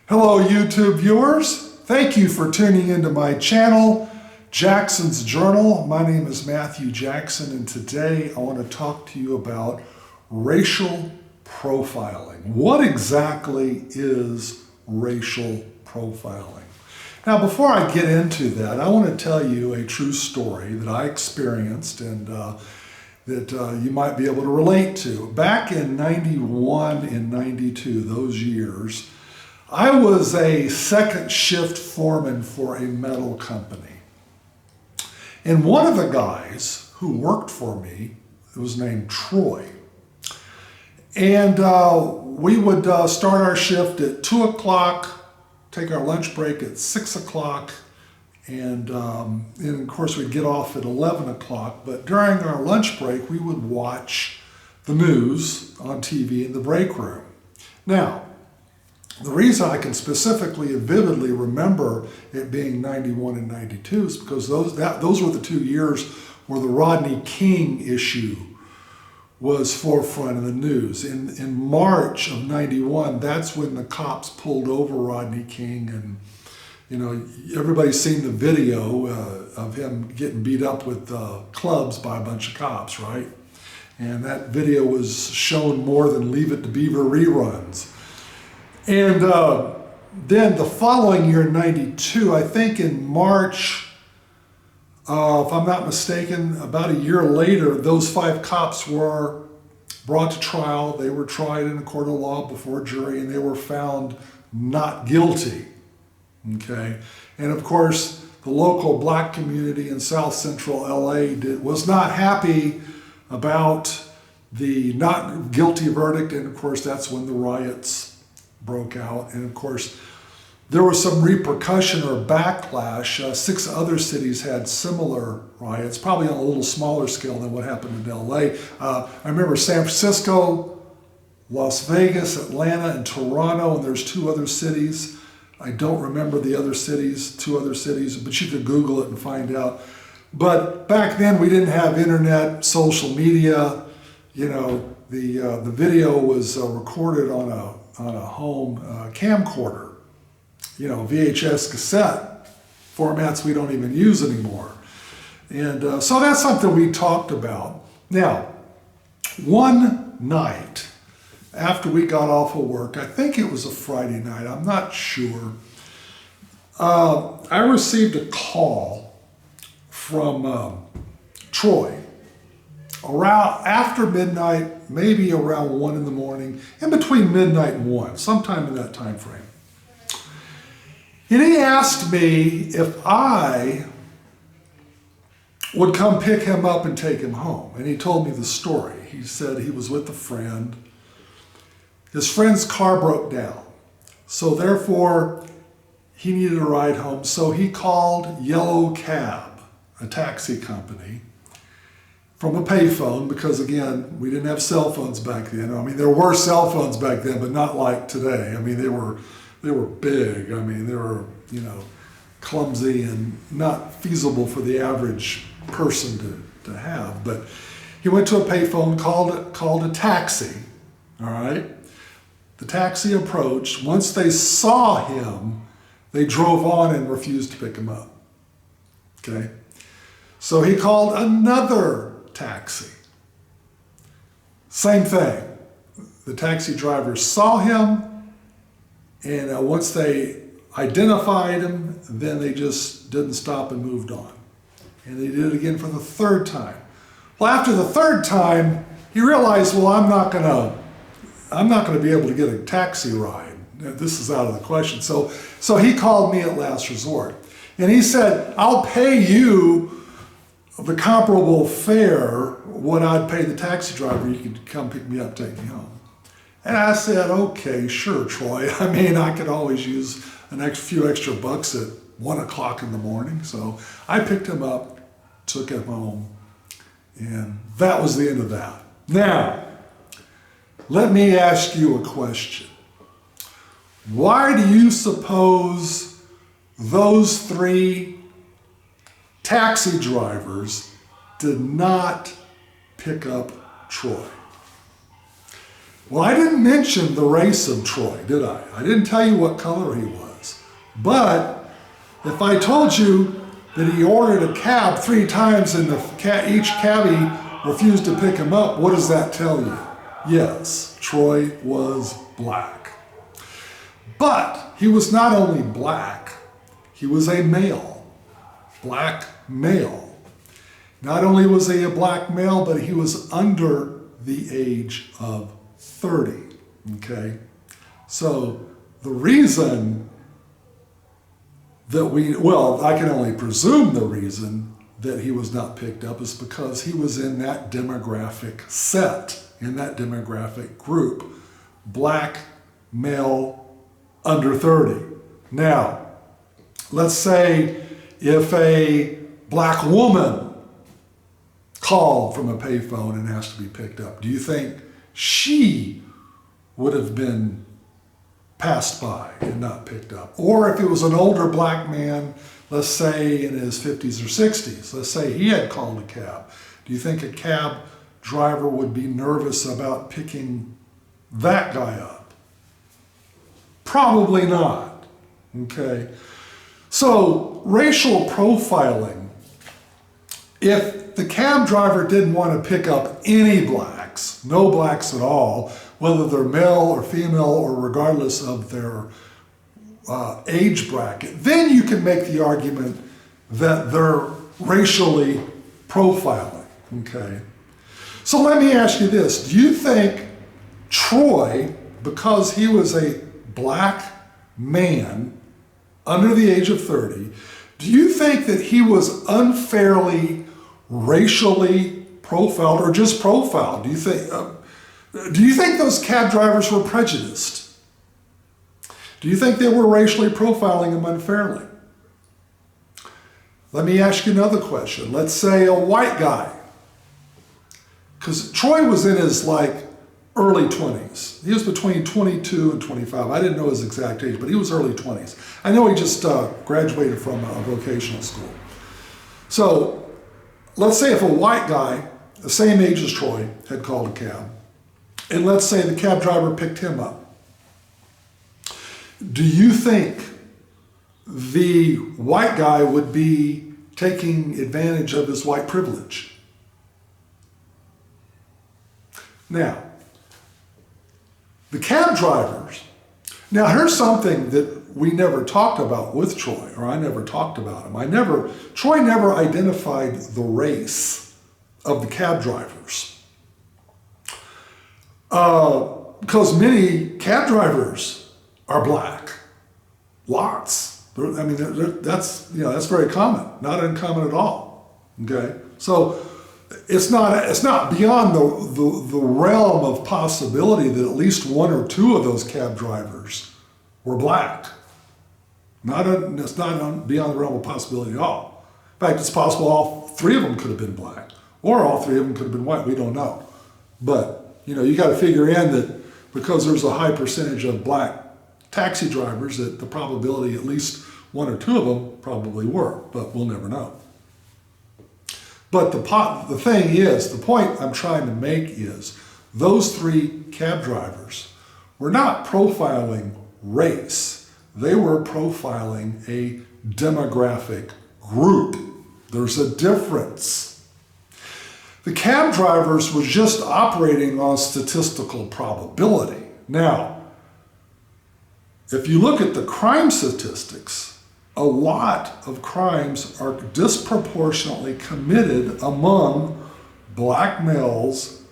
Hello YouTube viewers, thank you for tuning into my channel, Jackson's Journal. My name is Matthew Jackson and today I want to talk to you about racial profiling. What exactly is racial profiling? Now before I get into that, I want to tell you a true story that I experienced and that you might be able to relate to. Back in 91 and 92, those years, I was a second shift foreman for a metal company. And one of the guys who worked for me was named Troy. And we would start our shift at 2 o'clock, take our lunch break at 6 o'clock, and of course we'd get off at 11 o'clock. But during our lunch break, we would watch the news on TV in the break room. Now, the reason I can specifically and vividly remember it being 91 and 92 is because those were the 2 years where the Rodney King issue was forefront in the news. In March of 91, that's when the cops pulled over Rodney King, and you know, everybody's seen the video of him getting beat up with clubs by a bunch of cops, right? And that video was shown more than Leave It to Beaver reruns. And then the following year, 92, I think in March, if I'm not mistaken, about a year later, those 5 cops were brought to trial. They were tried in a court of law before a jury, and they were found not guilty. Okay, and of course, the local black community in South Central LA was not happy about the not guilty verdict, and of course, that's when the riots broke out. And of course, there was some repercussion or backlash. 6 other cities had similar riots, probably on a little smaller scale than what happened in LA. I remember San Francisco, Las Vegas, Atlanta, and Toronto, and there's 2 other cities. I don't remember the other cities, 2 other cities, but you could Google it and find out. But back then we didn't have internet, social media. You know, the video was recorded on a home camcorder, you know, VHS cassette formats we don't even use anymore. And so that's something we talked about. Now, one night after we got off of work, I think it was a Friday night, I'm not sure, I received a call from Troy around after midnight, maybe around 1 in the morning, in between midnight and 1, sometime in that time frame. And he asked me if I would come pick him up and take him home. And he told me the story. He said he was with a friend. His friend's car broke down. So therefore, he needed a ride home. So he called Yellow Cab, a taxi company, from a payphone, because again, we didn't have cell phones back then. I mean, there were cell phones back then, but not like today. I mean, they were big. I mean, they were, you know, clumsy and not feasible for the average person to have. But he went to a payphone, called a taxi, all right? The taxi approached. Once they saw him, they drove on and refused to pick him up, okay? So he called another taxi. Same thing. The taxi driver saw him, and once they identified him, then they just didn't stop and moved on. And they did it again for the 3rd time. Well, after the 3rd time, he realized, well, I'm not gonna be able to get a taxi ride. This is out of the question. So he called me at last resort. And he said, I'll pay you the comparable fare what I'd pay the taxi driver. You could come pick me up, take me home. And I said, okay, sure, Troy. I mean, I could always use a few extra bucks at 1 o'clock in the morning. So I picked him up, took him home, and that was the end of that. Now, let me ask you a question. Why do you suppose those 3 taxi drivers did not pick up Troy? Well, I didn't mention the race of Troy, did I? I didn't tell you what color he was. But if I told you that he ordered a cab 3 times and each cabbie refused to pick him up, what does that tell you? Yes, Troy was black. But he was not only black, he was a male. Black male. Not only was he a black male, but he was under the age of 30. Okay? So the reason that I can only presume the reason that he was not picked up is because he was in that demographic set, in that demographic group. Black male under 30. Now, let's say if a black woman called from a payphone and asked to be picked up, do you think she would have been passed by and not picked up? Or if it was an older black man, let's say in his 50s or 60s, let's say he had called a cab, do you think a cab driver would be nervous about picking that guy up? Probably not. Okay? So, racial profiling. If the cab driver didn't want to pick up any blacks, no blacks at all, whether they're male or female or regardless of their age bracket, then you can make the argument that they're racially profiling. Okay? So let me ask you this. Do you think Troy, because he was a black man under the age of 30, do you think that he was unfairly racially profiled or just profiled? Do you think those cab drivers were prejudiced? Do you think they were racially profiling him unfairly? Let me ask you another question. Let's say a white guy, because Troy was in his early 20s. He was between 22 and 25. I didn't know his exact age, but he was early 20s. I know he just graduated from a vocational school. So let's say if a white guy, the same age as Troy, had called a cab, and let's say the cab driver picked him up, do you think the white guy would be taking advantage of his white privilege? Now, the cab drivers, now here's something that we never talked about with Troy, or I never talked about him. Troy never identified the race of the cab drivers. Because many cab drivers are black. Lots. That's very common, not uncommon at all. Okay? So it's not beyond the realm of possibility that at least one or two of those cab drivers were black. It's not beyond the realm of possibility at all. In fact, it's possible all 3 of them could have been black, or all 3 of them could have been white. We don't know. But you got to figure in that because there's a high percentage of black taxi drivers, that the probability at least 1 or 2 of them probably were, but we'll never know. But the thing is, the point I'm trying to make is, those 3 cab drivers were not profiling race. They were profiling a demographic group. There's a difference. The cab drivers were just operating on statistical probability. Now, if you look at the crime statistics, a lot of crimes are disproportionately committed among black males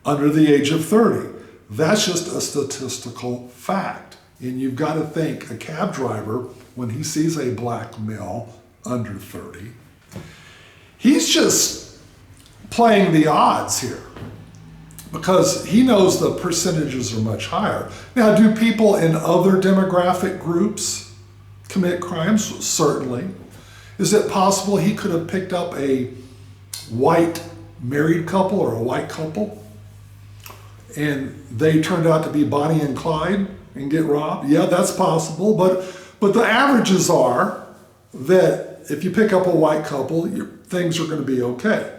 under the age of 30. That's just a statistical fact. And you've got to think, a cab driver, when he sees a black male under 30, he's just playing the odds here, because he knows the percentages are much higher. Now, do people in other demographic groups commit crimes? Certainly. Is it possible he could have picked up a white married couple or a white couple and they turned out to be Bonnie and Clyde and get robbed? Yeah, that's possible, but the averages are that if you pick up a white couple, things are going to be okay.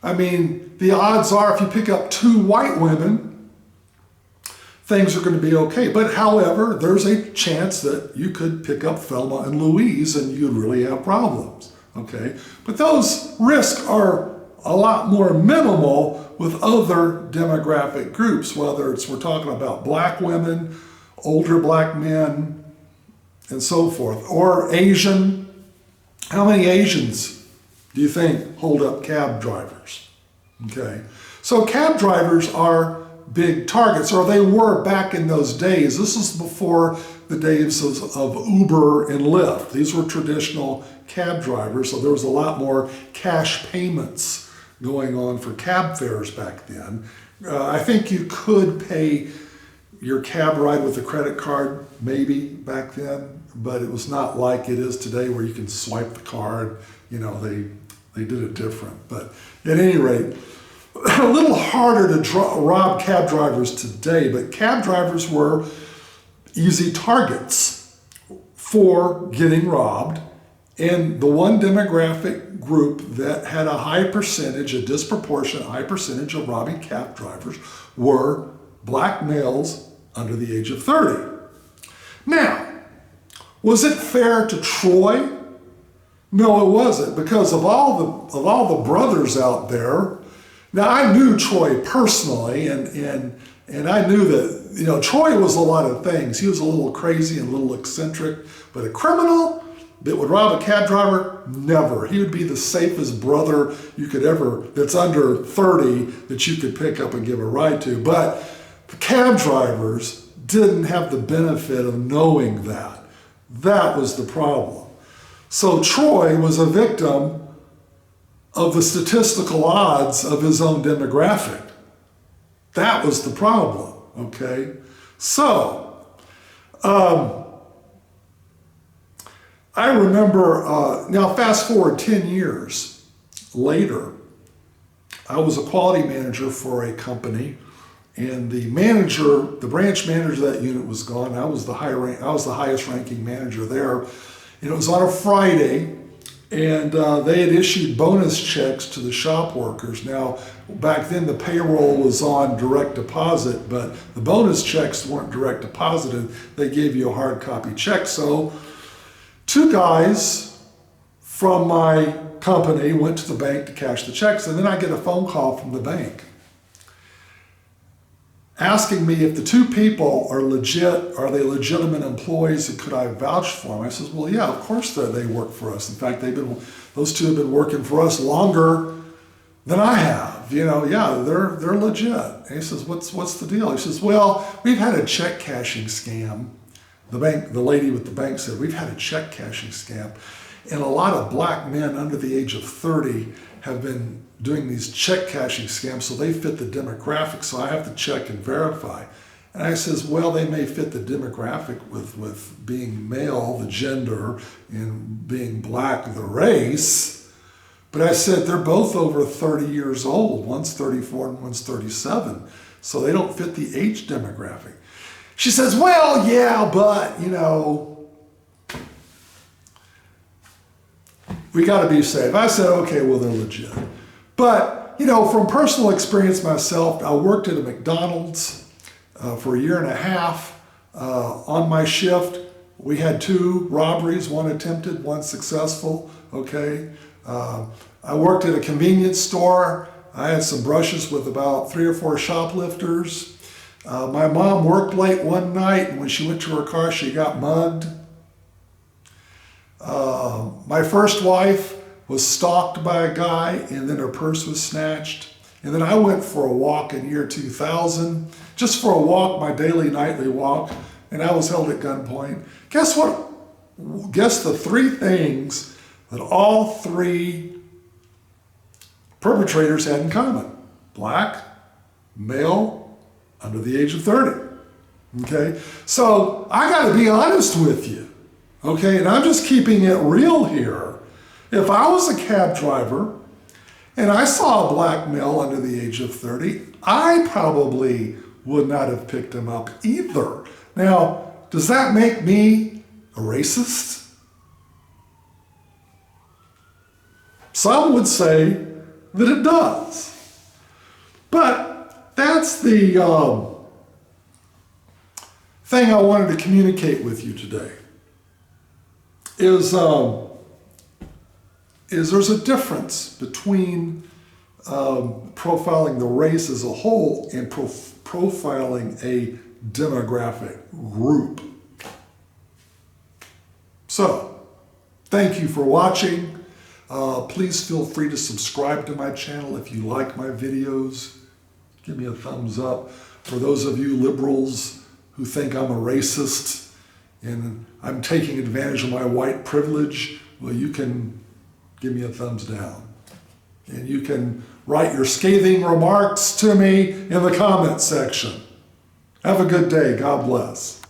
I mean, the odds are if you pick up 2 white women, things are going to be okay. But however, there's a chance that you could pick up Thelma and Louise and you'd really have problems, okay? But those risks are a lot more minimal with other demographic groups, whether it's we're talking about black women, older black men, and so forth, or Asian. How many Asians do you think hold up cab drivers? Okay, so cab drivers are big targets, or they were back in those days. This is before the days of Uber and Lyft. These were traditional cab drivers, so there was a lot more cash payments going on for cab fares back then. I think you could pay your cab ride with a credit card maybe back then, but it was not like it is today where you can swipe the card. You know, they did it different. But at any rate, a little harder to rob cab drivers today, but cab drivers were easy targets for getting robbed. And the one demographic group that had a high percentage, a disproportionate high percentage of robbing cab drivers were black males under the age of 30. Now, was it fair to Troy? No, it wasn't, because of all the brothers out there. Now, I knew Troy personally, and I knew that, you know, Troy was a lot of things. He was a little crazy and a little eccentric, but a criminal that would rob a cab driver, never. He would be the safest brother you could ever, that's under 30, that you could pick up and give a ride to. But the cab drivers didn't have the benefit of knowing that. That was the problem. So Troy was a victim of the statistical odds of his own demographic. That was the problem, okay? So, I remember, now fast forward 10 years later, I was a quality manager for a company, and the manager, the branch manager of that unit was gone. I was the highest ranking manager there, and it was on a Friday, and they had issued bonus checks to the shop workers. Now, back then the payroll was on direct deposit, but the bonus checks weren't direct deposited. They gave you a hard copy check. So 2 guys from my company went to the bank to cash the checks, and then I get a phone call from the bank asking me if the 2 people are legit, are they legitimate employees, and could I vouch for them? I says, well, yeah, of course they work for us. In fact, those 2 have been working for us longer than I have. You know, yeah, they're legit. And he says, what's the deal? He says, well, we've had a check cashing scam. The lady with the bank said, we've had a check cashing scam, and a lot of black men under the age of 30 have been doing these check cashing scams, so they fit the demographic, so I have to check and verify. And I says, well, they may fit the demographic with being male, the gender, and being black, the race, but I said, they're both over 30 years old. One's 34 and one's 37, so they don't fit the age demographic. She says, well, yeah, but, you know, we got to be safe. I said, okay, well, they're legit. But, you know, from personal experience myself, I worked at a McDonald's for 1.5 years. On my shift, we had 2 robberies, 1 attempted, 1 successful, okay? I worked at a convenience store. I had some brushes with about 3 or 4 shoplifters. My mom worked late one night, and when she went to her car, she got mugged. My first wife was stalked by a guy, and then her purse was snatched. And then I went for a walk in year 2000, just for a walk, my daily nightly walk, and I was held at gunpoint. Guess what? Guess the 3 things that all 3 perpetrators had in common. Black, male, under the age of 30. Okay? So I got to be honest with you. Okay? And I'm just keeping it real here. If I was a cab driver and I saw a black male under the age of 30, I probably would not have picked him up either. Now, does that make me a racist? Some would say that it does. But that's the thing I wanted to communicate with you today. Is there's a difference between profiling the race as a whole and profiling a demographic group. So, thank you for watching. Please feel free to subscribe to my channel if you like my videos. Give me a thumbs up. For those of you liberals who think I'm a racist and I'm taking advantage of my white privilege, well, you can give me a thumbs down. And you can write your scathing remarks to me in the comment section. Have a good day. God bless.